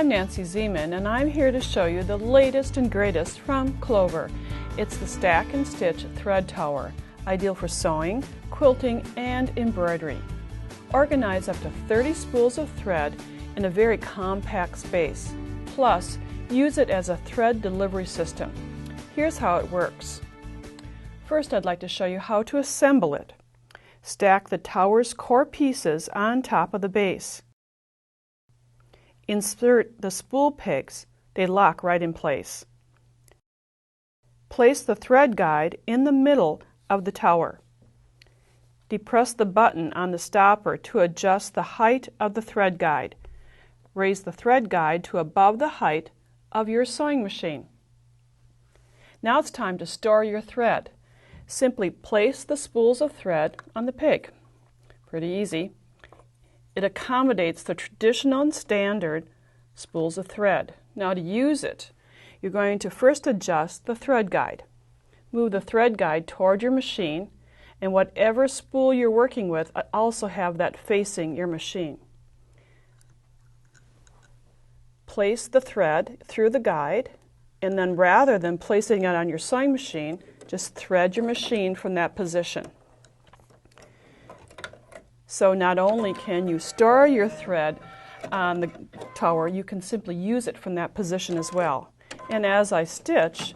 I'm Nancy Zieman, and I'm here to show you the latest and greatest from Clover. It's the Stack and Stitch Thread Tower, ideal for sewing, quilting, and embroidery. Organize up to 30 spools of thread in a very compact space. Plus, use it as a thread delivery system. Here's how it works. First, I'd like to show you how to assemble it. Stack the tower's core pieces on top of the base. Insert the spool pegs. They lock right in place. Place the thread guide in the middle of the tower. Depress the button on the stopper to adjust the height of the thread guide. Raise the thread guide to above the height of your sewing machine. Now it's time to store your thread. Simply place the spools of thread on the peg. Pretty easy. It accommodates the traditional and standard spools of thread. Now to use it, you're going to first adjust the thread guide. Move the thread guide toward your machine, and whatever spool you're working with, also have that facing your machine. Place the thread through the guide, and then rather than placing it on your sewing machine, just thread your machine from that position. So not only can you store your thread on the tower, you can simply use it from that position as well. And as I stitch,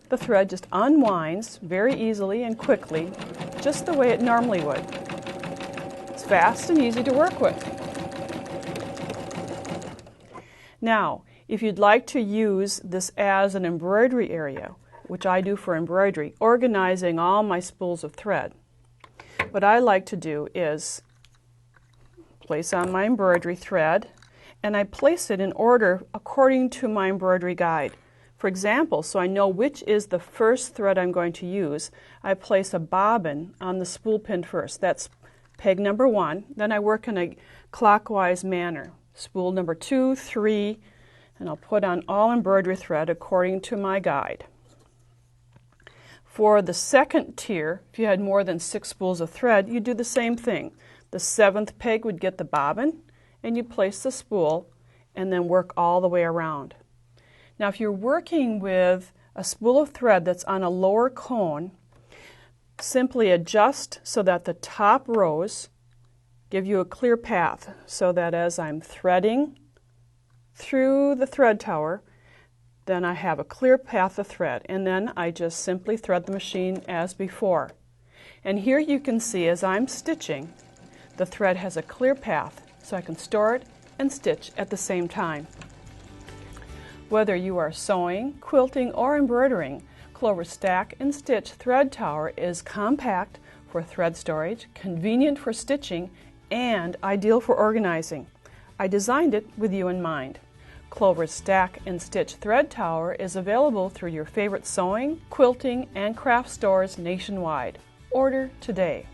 the thread just unwinds very easily and quickly, just the way it normally would. It's fast and easy to work with. Now, if you'd like to use this as an embroidery area, which I do for embroidery, organizing all my spools of thread, what I like to do is place on my embroidery thread, and I place it in order according to my embroidery guide. For example, so I know which is the first thread I'm going to use, I place a bobbin on the spool pin first. That's peg number 1. Then I work in a clockwise manner. Spool number 2, 3, and I'll put on all embroidery thread according to my guide. For the second tier, if you had more than 6 spools of thread, you do the same thing. The 7th peg would get the bobbin, and you place the spool and then work all the way around. Now if you're working with a spool of thread that's on a lower cone, simply adjust so that the top rows give you a clear path, so that as I'm threading through the thread tower, then I have a clear path of thread, and then I just simply thread the machine as before. And here you can see as I'm stitching, the thread has a clear path, so I can store it and stitch at the same time. Whether you are sewing, quilting, or embroidering, Clover's Stack and Stitch Thread Tower is compact for thread storage, convenient for stitching, and ideal for organizing. I designed it with you in mind. Clover's Stack and Stitch Thread Tower is available through your favorite sewing, quilting, and craft stores nationwide. Order today.